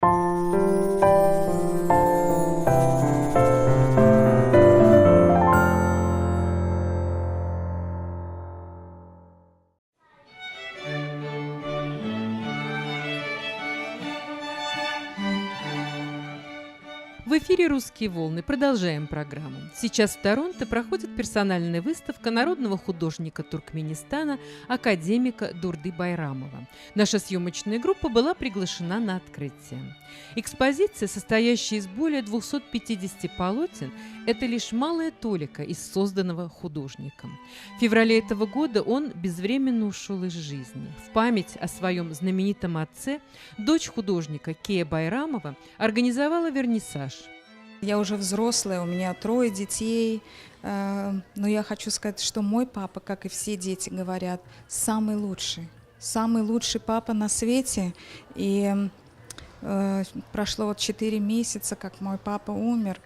В эфире «Русские волны». Продолжаем программу. Сейчас в Торонто проходит персональная выставка народного художника Туркменистана, академика Дурды Байрамова. Наша съемочная группа была приглашена на открытие. Экспозиция, состоящая из более 250 полотен, это лишь малая толика из созданного художником. В феврале этого года он безвременно ушел из жизни. В память о своем знаменитом отце дочь художника Кея Байрамова организовала вернисаж. Я уже взрослая, у меня 3 детей, но я хочу сказать, что мой папа, как и все дети говорят, самый лучший папа на свете. И прошло 4 месяца, как мой папа умер.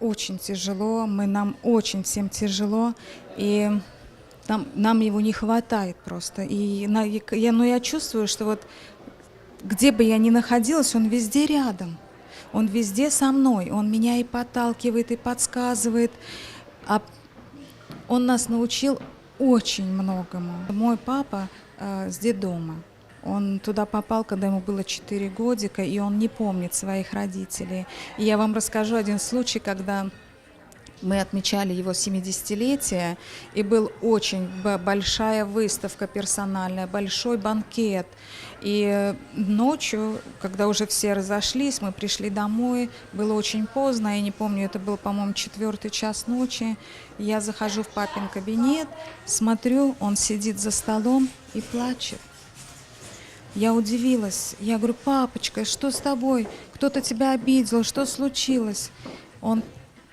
Очень тяжело, нам очень всем тяжело, и нам его не хватает просто. Но я чувствую, что вот где бы я ни находилась, он везде рядом. Он везде со мной, он меня и подталкивает, и подсказывает. А он нас научил очень многому. Мой папа с детдома. Он туда попал, когда ему было 4 годика, и он не помнит своих родителей. И я вам расскажу один случай, когда мы отмечали его 70-летие, и был очень большая выставка персональная, большой банкет. И ночью, когда уже все разошлись, мы пришли домой, было очень поздно, я не помню, это был, по-моему, 4 час ночи. Я захожу в папин кабинет, смотрю, он сидит за столом и плачет. Я удивилась, я говорю: папочка, что с тобой? Кто-то тебя обидел, что случилось? Он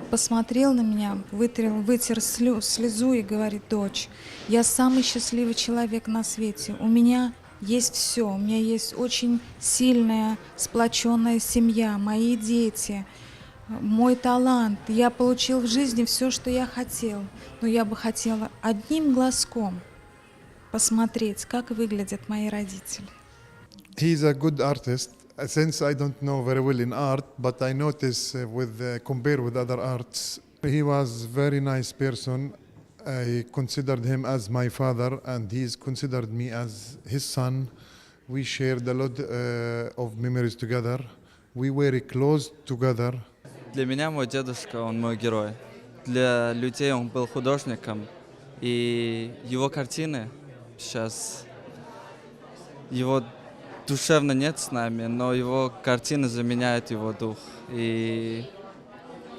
посмотрел на меня, вытер слезу и говорит: дочь, я самый счастливый человек на свете, у меня есть все, у меня есть очень сильная, сплоченная семья, мои дети, мой талант, я получил в жизни все, что я хотел, но я бы хотела одним глазком посмотреть, как выглядят мои родители. He's a good artist. Since I don't know very well in art, but I notice compare with other arts, he was very nice person. I considered him as my father, and he's considered me as his son. We shared a lot of memories together. We were close together. Для меня мой дедушка, он мой герой. Для людей он был художником, и его картины сейчас, его душевно нет с нами, но его картины заменяют его дух. И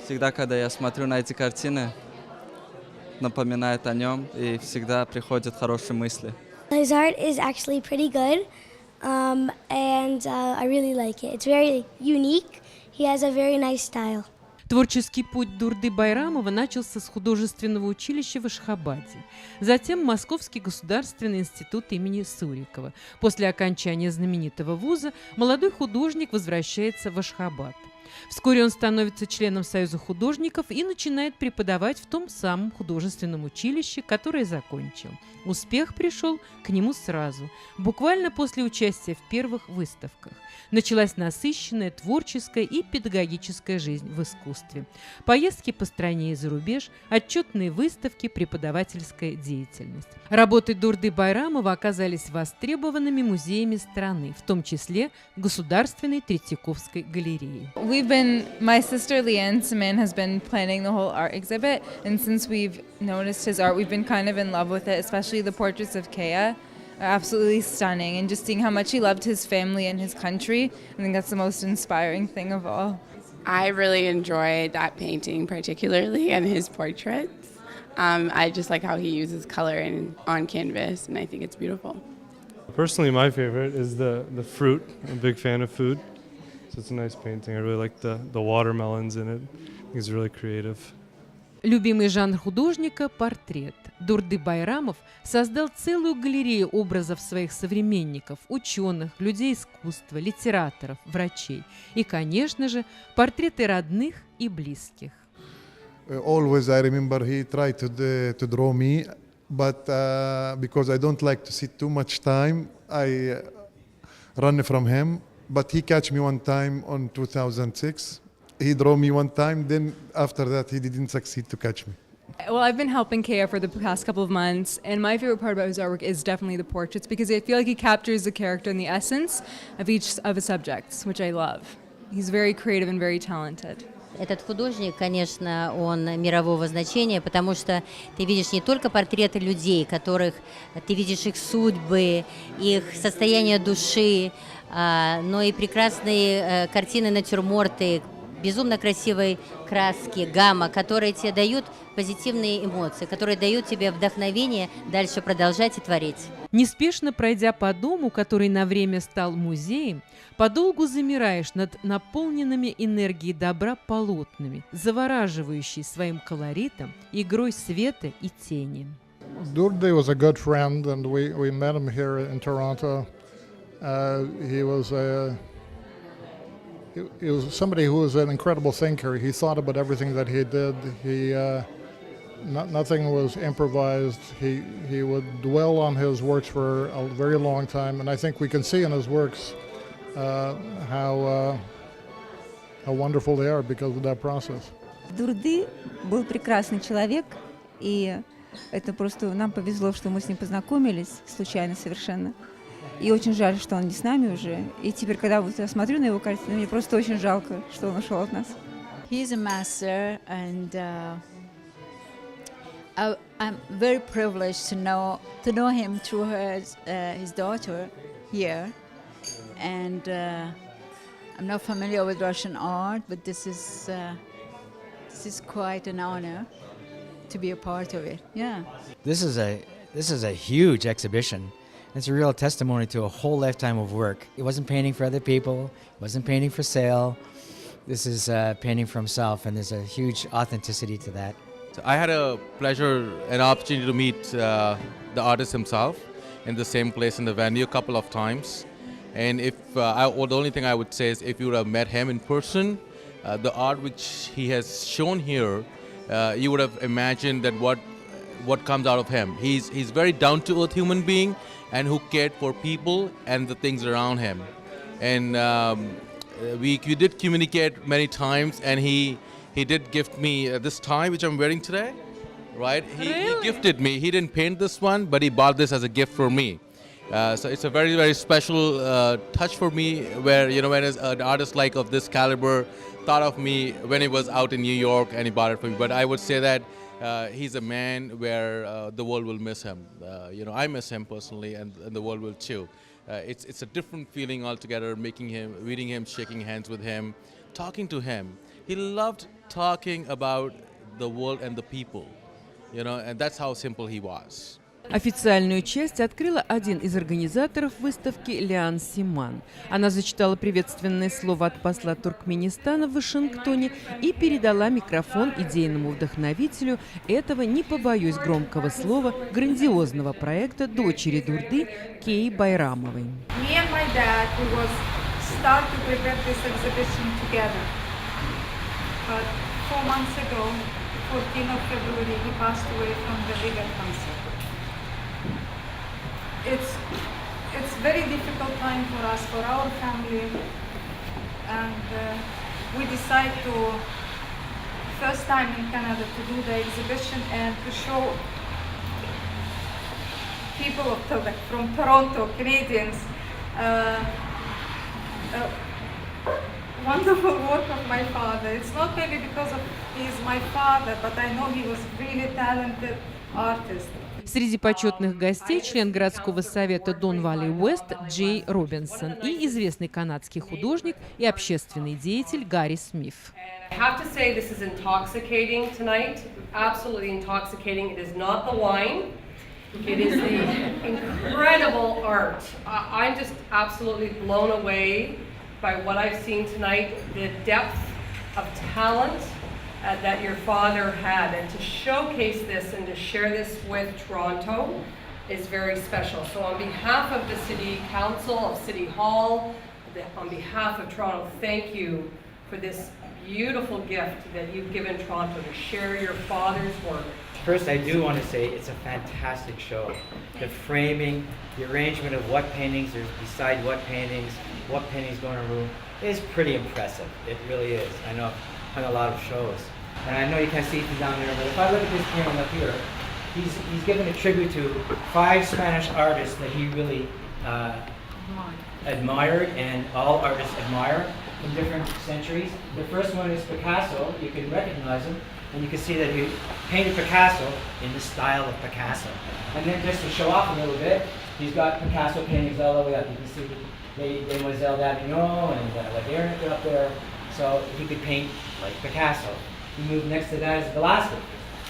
всегда, когда я смотрю на эти картины, напоминает о нем, и всегда приходят хорошие мысли. His art is actually pretty good, and I really like it. It's very unique. He has a very nice style. Творческий путь Дурды Байрамова начался с художественного училища в Ашхабаде, затем Московский государственный институт имени Сурикова. После окончания знаменитого вуза молодой художник возвращается в Ашхабад. Вскоре он становится членом Союза художников и начинает преподавать в том самом художественном училище, которое закончил. Успех пришел к нему сразу, буквально после участия в первых выставках. Началась насыщенная творческая и педагогическая жизнь в искусстве. Поездки по стране и за рубеж, отчетные выставки, преподавательская деятельность. Работы Дурды Байрамова оказались востребованными музеями страны, в том числе Государственной Третьяковской галереей. My sister Leanne Saman has been planning the whole art exhibit, and since we've noticed his art, we've been kind of in love with it, especially the portraits of Kea. Absolutely stunning, and just seeing how much he loved his family and his country, I think that's the most inspiring thing of all. I really enjoyed that painting particularly and his portraits. I just like how he uses color on canvas, and I think it's beautiful. Personally, my favorite is the fruit. I'm a big fan of food, so it's a nice painting. I really like the watermelons in it. I think it's really creative. Любимый жанр художника – портрет. Дурды Байрамов создал целую галерею образов своих современников, ученых, людей искусства, литераторов, врачей. И, конечно же, портреты родных и близких. Always I remember he tried to draw me, but because I don't like to sit too much time, I run from him. but he catch me one time on 2006. He draw me one time, then after that he didn't succeed to catch me. Well, I've been helping Kea for the past couple of months, and my favorite part about his artwork is definitely the portraits because I feel like he captures the character and the essence of each of his subjects, which I love. He's very creative and very talented. Этот художник, конечно, он мирового значения, потому что ты видишь не только портреты людей, которых ты видишь их судьбы, их состояние души, но и прекрасные картины, натюрморты, безумно красивой краски, гамма, которые тебе дают позитивные эмоции, которые дают тебе вдохновение дальше продолжать и творить. Неспешно пройдя по дому, который на время стал музеем, подолгу замираешь над наполненными энергией добра полотнами, завораживающей своим колоритом, игрой света и тени. Durdi was a good friend, and we met him here in Toronto. He was somebody who was an incredible thinker. He thought about everything that he did. Nothing was improvised. He would dwell on his works for a very long time, and I think we can see in his works how wonderful they are because of that process. Durdi был прекрасный человек, и это просто нам повезло, что мы с ним познакомились случайно совершенно. И очень жаль, что он не с нами уже. И теперь, когда вот я смотрю на его картины, мне просто очень жалко, что он ушел от нас. He's a master, and I'm very privileged to know him through his daughter here. And I'm not familiar with Russian art, but this is quite an honor to be a part of it. Yeah. This is a huge exhibition. It's a real testimony to a whole lifetime of work. He wasn't painting for other people. He wasn't painting for sale. This is painting for himself, and there's a huge authenticity to that. So I had a pleasure and opportunity to meet the artist himself in the same place in the venue a couple of times. And the only thing I would say is if you would have met him in person, the art which he has shown here, you would have imagined that what comes out of him. He's very down-to-earth human being and who cared for people and the things around him. And we did communicate many times, and he did gift me this tie which I'm wearing today, right? He gifted me. He didn't paint this one, but he bought this as a gift for me. So it's a very, very special touch for me where, when an artist like of this caliber thought of me when he was out in New York and he bought it for me. But I would say that he's a man where the world will miss him. I miss him personally, and the world will too. It's a different feeling altogether, meeting him, shaking hands with him, talking to him. He loved talking about the world and the people, and that's how simple he was. Официальную часть открыла один из организаторов выставки Лиан Симан. Она зачитала приветственное слово от посла Туркменистана в Вашингтоне и передала микрофон идейному вдохновителю этого, не побоюсь громкого слова, грандиозного проекта дочери Дурди Кеи Байрамовой. Me and my dad, we was start to prepare this exhibition together. But 4 months ago, 14th of February, he passed away from the liver cancer. It's very difficult time for us, for our family, and we decide to first time in Canada to do the exhibition and to show people from Toronto, Canadians, wonderful work of my father. It's not maybe because he is my father, but I know he was really talented artist. Среди почетных гостей член городского совета Don Valley West Джей Робинсон и известный канадский художник и общественный деятель Гарри Смит. I have to say this is intoxicating tonight, absolutely intoxicating. It is not the wine, it is the incredible art. I'm just absolutely blown away by what I've seen tonight, the depth of talent that your father had, and to showcase this and to share this with Toronto is very special. So on behalf of the City Council, of City Hall, on behalf of Toronto, thank you for this beautiful gift that you've given Toronto to share your father's work. First, I do want to say it's a fantastic show. The framing, the arrangement of what paintings are beside what paintings go in a room is pretty impressive. It really is. I know I've done a lot of shows. And I know you can't see it down there, but if I look at this painting up here, he's given a tribute to 5 Spanish artists that he really admired, and all artists admire from different centuries. The first one is Picasso. You can recognize him, and you can see that he painted Picasso in the style of Picasso. And then just to show off a little bit, he's got Picasso paintings all the way up. You can see Demoiselle d'Avignon and La Guernica up there, so he could paint like Picasso. He moved next to that is Velázquez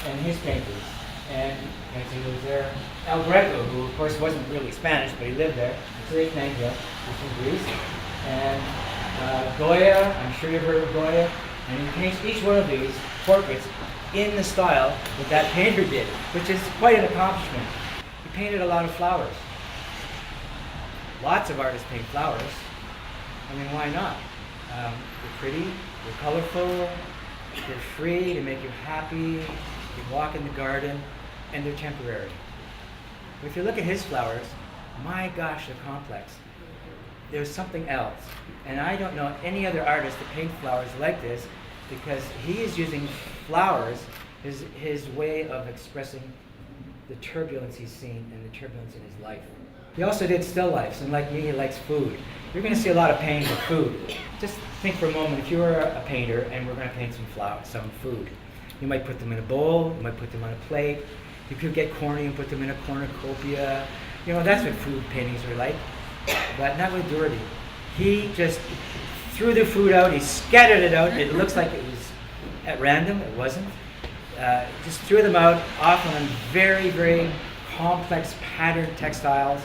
and his paintings. And as he was there, El Greco, who of course wasn't really Spanish, but he lived there. So they thank him. He's from Greece. And Goya, I'm sure you've heard of Goya. And he paints each one of these portraits in the style that painter did, which is quite an accomplishment. He painted a lot of flowers. Lots of artists paint flowers. I mean, why not? They're pretty, they're colorful, they're free, they make you happy, you walk in the garden, and they're temporary. But if you look at his flowers, my gosh, they're complex. There's something else. And I don't know any other artist to paint flowers like this, because he is using flowers as his way of expressing the turbulence he's seen and the turbulence in his life. He also did still lifes, and like me, he likes food. You're going to see a lot of painting of food. Just think for a moment, if you were a painter and we're going to paint some flowers, some food, you might put them in a bowl, you might put them on a plate, you could get corny and put them in a cornucopia. You know, that's what food paintings are like, but not with Doherty. He just threw the food out, he scattered it out, it looks like it was at random, it wasn't. Just threw them out, often on very, very complex patterned textiles.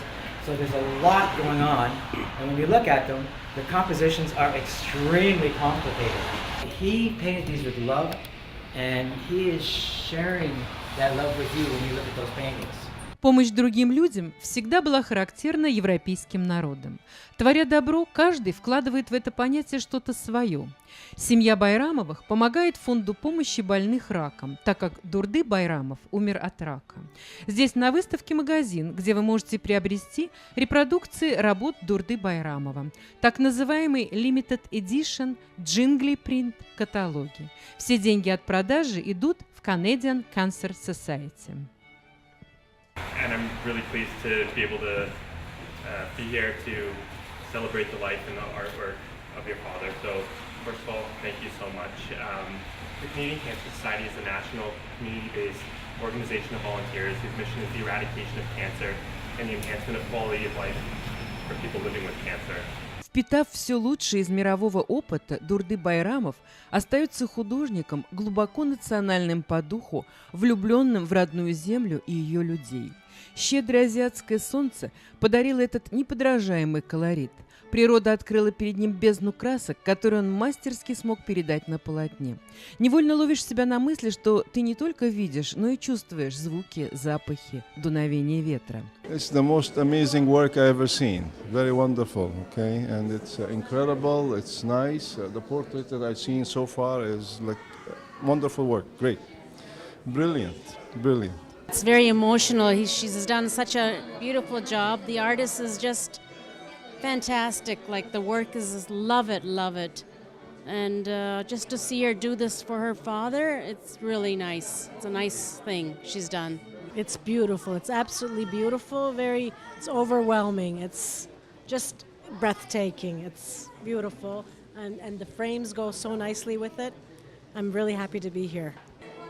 So there's a lot going on, and when you look at them, the compositions are extremely complicated. He painted these with love, and he is sharing that love with you when you look at those paintings. Помощь другим людям всегда была характерна европейским народам. Творя добро, каждый вкладывает в это понятие что-то свое. Семья Байрамовых помогает фонду помощи больных раком, так как Дурды Байрамов умер от рака. Здесь на выставке магазин, где вы можете приобрести репродукции работ Дурды Байрамова, так называемый Limited Edition Джингли Print каталоги. Все деньги от продажи идут в Canadian Cancer Society. And I'm really pleased to be able to be here to celebrate the life and the artwork of your father. So, first of all, thank you so much. The Canadian Cancer Society is a national, community-based organization of volunteers whose mission is the eradication of cancer and the enhancement of quality of life for people living with cancer. Впитав все лучшее из мирового опыта, Дурды Байрамов остается художником, глубоко национальным по духу, влюбленным в родную землю и ее людей. Щедрое азиатское солнце подарило этот неподражаемый колорит. Природа открыла перед ним бездну красок, которые он мастерски смог передать на полотне. Невольно ловишь себя на мысли, что ты не только видишь, но и чувствуешь звуки, запахи, дуновение ветра. It's the most amazing work I ever seen. Very wonderful, okay? And it's incredible, it's nice. The portrait that I've seen so far is like wonderful work, great. Brilliant, brilliant. It's very emotional. She's done such a beautiful job. The artist is just fantastic. Like the work is love it. And just to see her do this for her father, it's really nice. It's a nice thing she's done. It's beautiful. It's absolutely beautiful. It's overwhelming. It's just breathtaking. It's beautiful. And the frames go so nicely with it. I'm really happy to be here.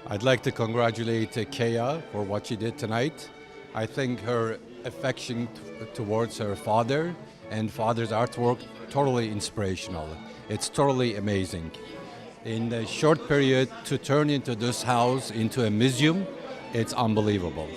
I'd like to congratulate Kea for what she did tonight. I think her affection towards her father and father's artwork, totally inspirational. It's totally amazing. In a short period, to turn into this house into a museum, it's unbelievable.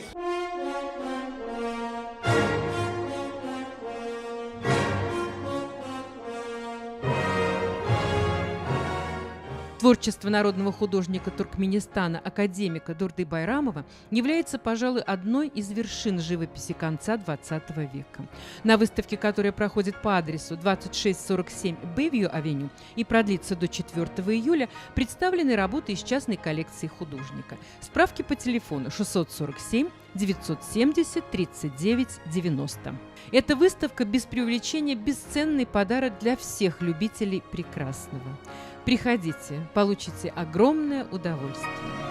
В Творчество народного художника Туркменистана академика Дурды Байрамова является, пожалуй, одной из вершин живописи конца XX века. На выставке, которая проходит по адресу 2647 Бэйвью-авеню и продлится до 4 июля, представлены работы из частной коллекции художника. Справки по телефону 647 970 39 90. Эта выставка без преувеличения бесценный подарок для всех любителей прекрасного. Приходите, получите огромное удовольствие.